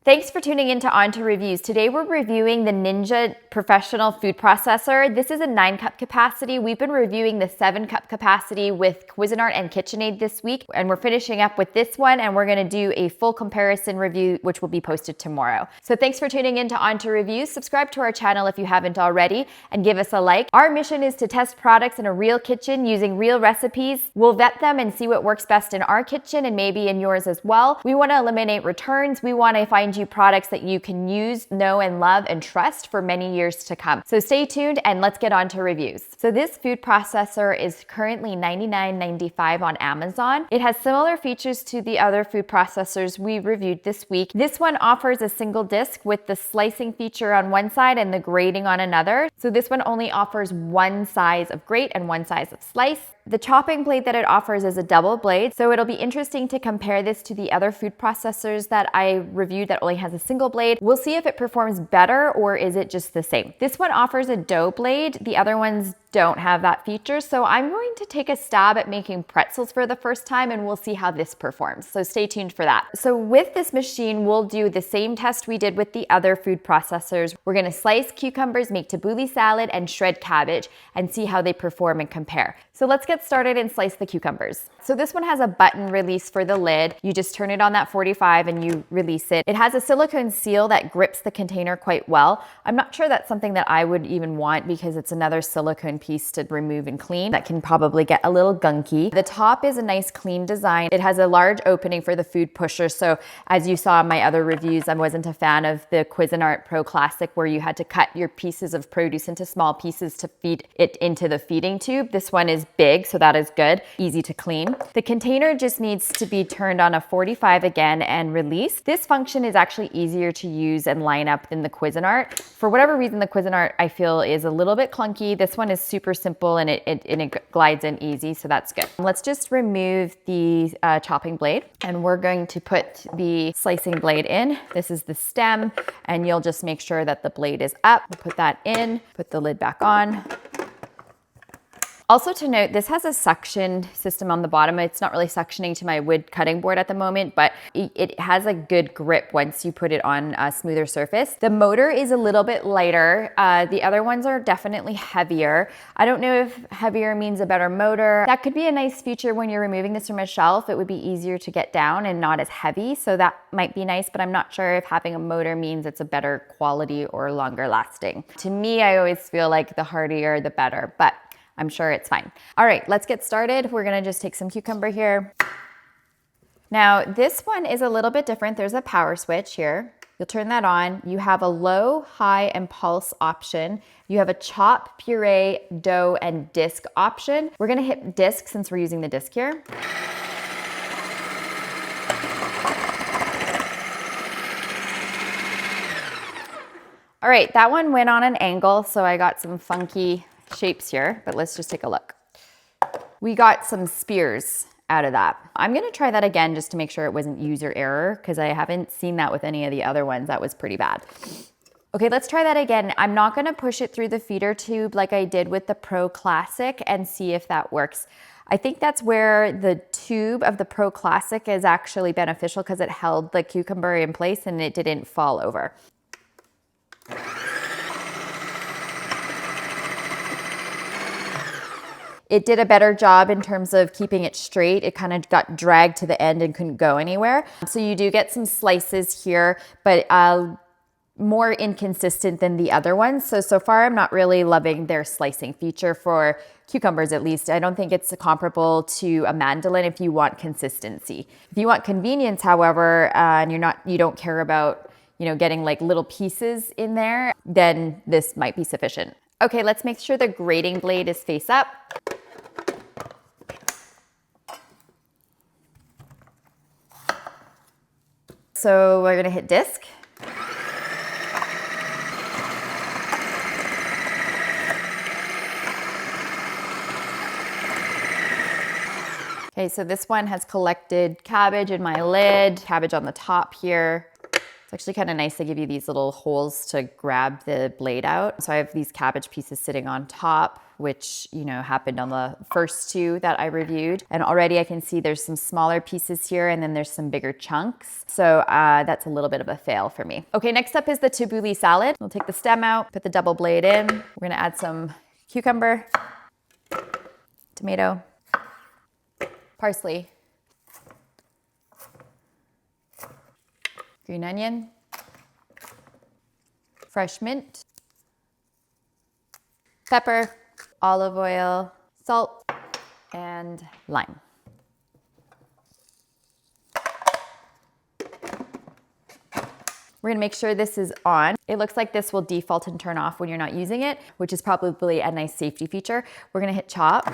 Thanks for tuning in to OnToReviews. Today we're reviewing the Ninja Professional Food Processor. This is a 9-cup capacity. We've been reviewing the 7-cup capacity with Cuisinart and KitchenAid this week, and we're finishing up with this one, and we're gonna do a full comparison review, which will be posted tomorrow. So thanks for tuning in to OnToReviews. Subscribe to our channel if you haven't already, and give us a like. Our mission is to test products in a real kitchen using real recipes. We'll vet them and see what works best in our kitchen and maybe in yours as well. We wanna eliminate returns. We wanna find you products that you can use, know, and love and trust for many years to come. So stay tuned and let's get on to reviews. So this food processor is currently $99.95 on Amazon. It has similar features to the other food processors we reviewed this week. This one offers a single disc with the slicing feature on one side and the grating on another. So this one only offers one size of grate and one size of slice. The chopping blade that it offers is a double blade, so it'll be interesting to compare this to the other food processors that I reviewed that only has a single blade. We'll see if it performs better or is it just the same. This one offers a dough blade. The other ones don't have that feature, so I'm going to take a stab at making pretzels for the first time and we'll see how this performs. So stay tuned for that. So with this machine, we'll do the same test we did with the other food processors. We're gonna slice cucumbers, make tabbouleh salad, and shred cabbage and see how they perform and compare. So let's get started and slice the cucumbers. So this one has a button release for the lid. You just turn it on that 45 and you release it. It has a silicone seal that grips the container quite well. I'm not sure that's something that I would even want because it's another silicone piece to remove and clean. That can probably get a little gunky. The top is a nice clean design. It has a large opening for the food pusher. So as you saw in my other reviews, I wasn't a fan of the Cuisinart Pro Classic where you had to cut your pieces of produce into small pieces to feed it into the feeding tube. This one is big, so that is good. Easy to clean. The container just needs to be turned on a 45 again and released. This function is actually easier to use and line up than the Cuisinart. For whatever reason, the Cuisinart I feel is a little bit clunky. This one is super simple and it glides in easy, so that's good. Let's just remove the chopping blade and we're going to put the slicing blade in. This is the stem and you'll just make sure that the blade is up. Put that in, put the lid back on. Also to note, this has a suction system on the bottom. It's not really suctioning to my wood cutting board at the moment, but it has a good grip once you put it on a smoother surface. The motor is a little bit lighter. The other ones are definitely heavier. I don't know if heavier means a better motor. That could be a nice feature when you're removing this from a shelf. It would be easier to get down and not as heavy, so that might be nice, but I'm not sure if having a motor means it's a better quality or longer lasting. To me, I always feel like the hardier, the better, but I'm sure it's fine. All right, let's get started. We're gonna just take some cucumber here. Now, this one is a little bit different. There's a power switch here. You'll turn that on. You have a low, high, and pulse option. You have a chop, puree, dough, and disc option. We're gonna hit disc since we're using the disc here. All right, that one went on an angle, so I got some funky shapes here, but let's just take a look. We got some spears out of that. I'm gonna try that again just to make sure it wasn't user error because I haven't seen that with any of the other ones. That was pretty bad. Okay, let's try that again. I'm not gonna push it through the feeder tube like I did with the Pro Classic and see if that works. I think that's where the tube of the Pro Classic is actually beneficial because it held the cucumber in place and it didn't fall over. It did a better job in terms of keeping it straight. It kind of got dragged to the end and couldn't go anywhere. So you do get some slices here, but more inconsistent than the other ones. So far I'm not really loving their slicing feature for cucumbers at least. I don't think it's comparable to a mandolin if you want consistency. If you want convenience, however, and you don't care about getting like little pieces in there, then this might be sufficient. Okay, let's make sure the grating blade is face up. So we're gonna hit disc. Okay, so this one has collected cabbage in my lid, cabbage on the top here. It's actually kind of nice to give you these little holes to grab the blade out. So I have these cabbage pieces sitting on top which, you know, happened on the first two that I reviewed. And already I can see there's some smaller pieces here and then there's some bigger chunks. So that's a little bit of a fail for me. Okay, next up is the tabbouleh salad. We'll take the stem out, put the double blade in. We're gonna add some cucumber, tomato, parsley, green onion, fresh mint, pepper, olive oil, salt, and lime. We're gonna make sure this is on. It looks like this will default and turn off when you're not using it, which is probably a nice safety feature. We're gonna hit chop.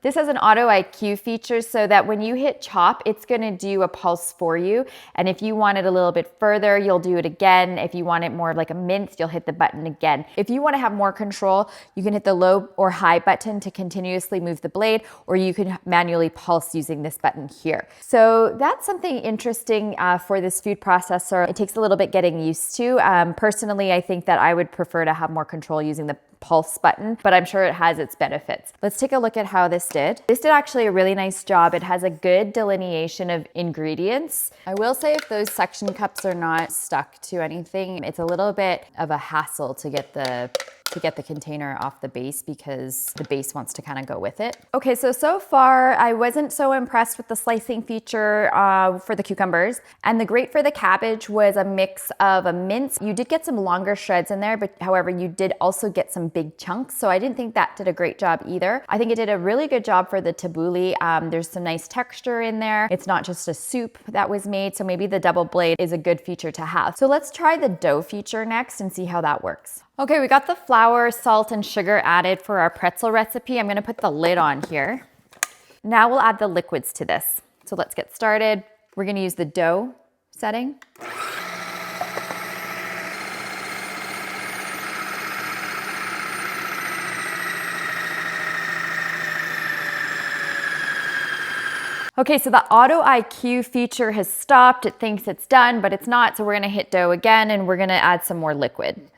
This has an auto IQ feature so that when you hit chop, it's gonna do a pulse for you. And if you want it a little bit further, you'll do it again. If you want it more like a mince, you'll hit the button again. If you wanna have more control, you can hit the low or high button to continuously move the blade, or you can manually pulse using this button here. So that's something interesting for this food processor. It takes a little bit getting used to. Personally, I think that I would prefer to have more control using the pulse button, but I'm sure it has its benefits. Let's take a look at how this did. This did actually a really nice job. It has a good delineation of ingredients. I will say if those suction cups are not stuck to anything, it's a little bit of a hassle to get the container off the base because the base wants to kind of go with it. Okay, so far I wasn't so impressed with the slicing feature for the cucumbers, and the grate for the cabbage was a mix of a mince. You did get some longer shreds in there, but however, you did also get some big chunks, so I didn't think that did a great job either. I think it did a really good job for the tabbouleh. There's some nice texture in there. It's not just a soup that was made, so maybe the double blade is a good feature to have. So let's try the dough feature next and see how that works. Okay, we got the flour, salt, and sugar added for our pretzel recipe. I'm gonna put the lid on here. Now we'll add the liquids to this. So let's get started. We're gonna use the dough setting. Okay, so the auto IQ feature has stopped. It thinks it's done, but it's not. So we're gonna hit dough again and we're gonna add some more liquid.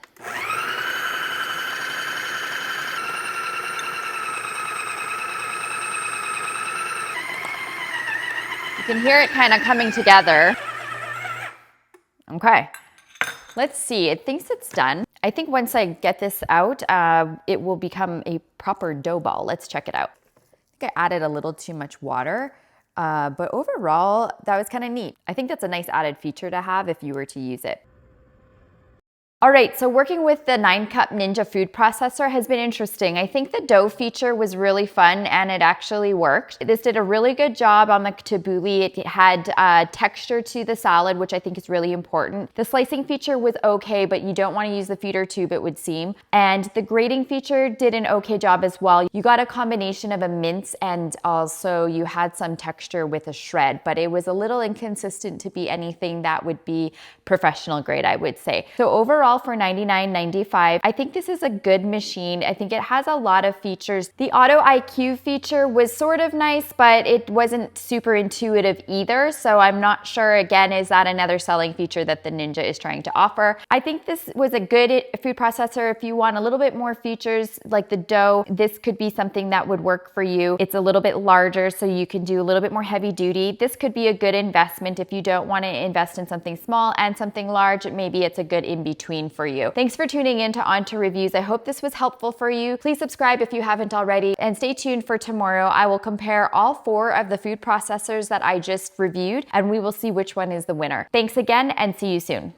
You can hear it kind of coming together. Okay, let's see, it thinks it's done. I think once I get this out, it will become a proper dough ball. Let's check it out. I think I added a little too much water, but overall, that was kind of neat. I think that's a nice added feature to have if you were to use it. All right, so working with the 9-cup Ninja food processor has been interesting. I think the dough feature was really fun and it actually worked. This did a really good job on the tabbouleh. It had texture to the salad, which I think is really important. The slicing feature was okay, but you don't want to use the feeder tube, it would seem. And the grating feature did an okay job as well. You got a combination of a mince and also you had some texture with a shred, but it was a little inconsistent to be anything that would be professional grade, I would say. So overall, for $99.95. I think this is a good machine. I think it has a lot of features. The auto IQ feature was sort of nice, but it wasn't super intuitive either. So I'm not sure, again, is that another selling feature that the Ninja is trying to offer? I think this was a good food processor. If you want a little bit more features like the dough, this could be something that would work for you. It's a little bit larger, so you can do a little bit more heavy duty. This could be a good investment if you don't want to invest in something small and something large. Maybe it's a good in-between for you. Thanks for tuning in to OnToReviews. I hope this was helpful for you. Please subscribe if you haven't already, and stay tuned for tomorrow. I will compare all 4 of the food processors that I just reviewed, and we will see which one is the winner. Thanks again, and see you soon.